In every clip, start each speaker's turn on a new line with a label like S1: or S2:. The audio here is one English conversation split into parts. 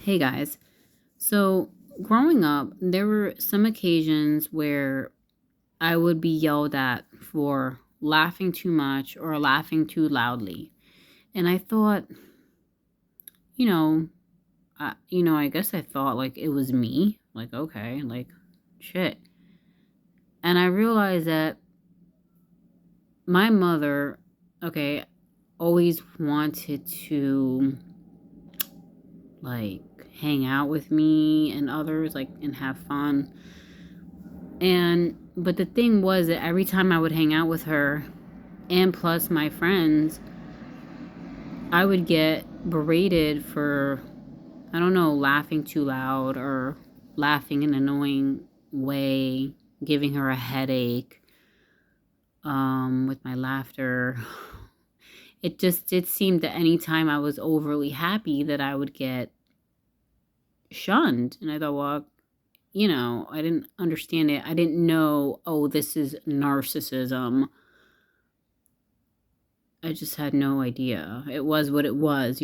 S1: Hey guys. So, growing up, there were some occasions where I would be yelled at for laughing too much or laughing too loudly. And I thought, you know, I guess I thought like it was me. Like, okay, like shit. And I realized that my mother, okay, always wanted to like hang out with me and others like and have fun. But the thing was that every time I would hang out with her and plus my friends, I would get berated for, I don't know, laughing too loud or laughing in an annoying way, giving her a headache with my laughter. It seemed that any time I was overly happy that I would get shunned. And I thought, well, I didn't understand it. I didn't know, oh, this is narcissism. I just had no idea. It was what it was.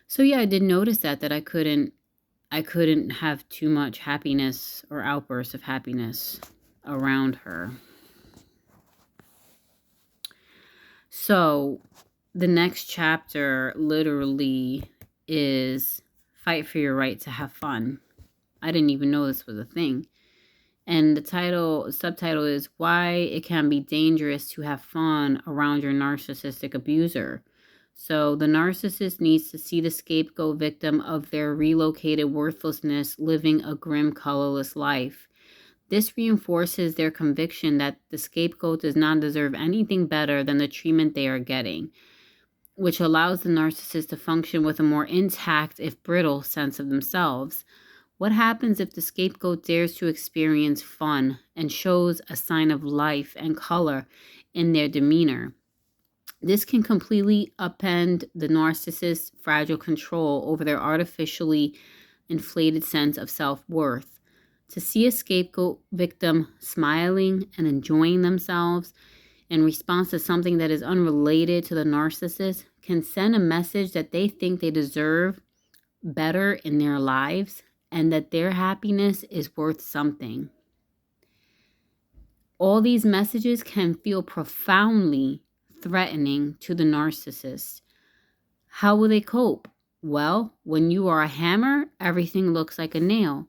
S1: So yeah, I did notice that I couldn't have too much happiness or outbursts of happiness around her. So the next chapter literally is fight for your right to have fun. I didn't even know this was a thing. And the subtitle is Why It Can Be Dangerous to Have Fun Around Your Narcissistic Abuser. So the narcissist needs to see the scapegoat victim of their relocated worthlessness living a grim, colorless life. This reinforces their conviction that the scapegoat does not deserve anything better than the treatment they are getting, which allows the narcissist to function with a more intact, if brittle, sense of themselves. What happens if the scapegoat dares to experience fun and shows a sign of life and color in their demeanor? This can completely upend the narcissist's fragile control over their artificially inflated sense of self-worth. To see a scapegoat victim smiling and enjoying themselves in response to something that is unrelated to the narcissist can send a message that they think they deserve better in their lives and that their happiness is worth something. All these messages can feel profoundly threatening to the narcissist. How will they cope? Well, when you are a hammer, everything looks like a nail.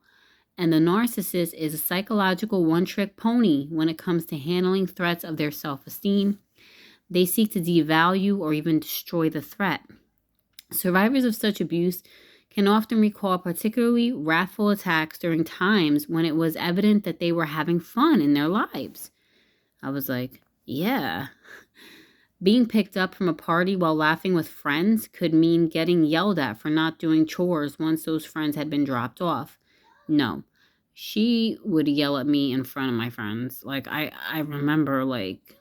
S1: And the narcissist is a psychological one-trick pony when it comes to handling threats of their self-esteem. They seek to devalue or even destroy the threat. Survivors of such abuse can often recall particularly wrathful attacks during times when it was evident that they were having fun in their lives. I was like, yeah. Being picked up from a party while laughing with friends could mean getting yelled at for not doing chores once those friends had been dropped off. No, she would yell at me in front of my friends. Like I remember like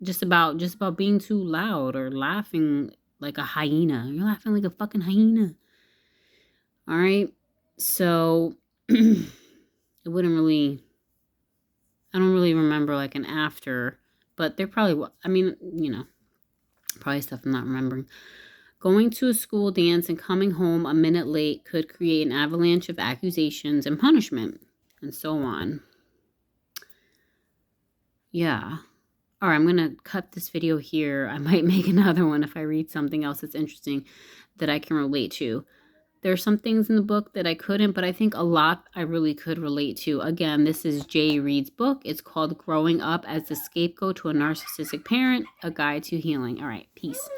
S1: just about being too loud or laughing like a hyena. You're laughing like a fucking hyena. All right. So it wouldn't really, I don't really remember like an after, but there probably, probably stuff I'm not remembering. Going to a school dance and coming home a minute late could create an avalanche of accusations and punishment, and so on. Yeah. All right, I'm going to cut this video here. I might make another one if I read something else that's interesting that I can relate to. There are some things in the book that I couldn't, but I think a lot I really could relate to. Again, this is Jay Reid's book. It's called Growing Up as the Scapegoat to a Narcissistic Parent, A Guide to Healing. All right, peace.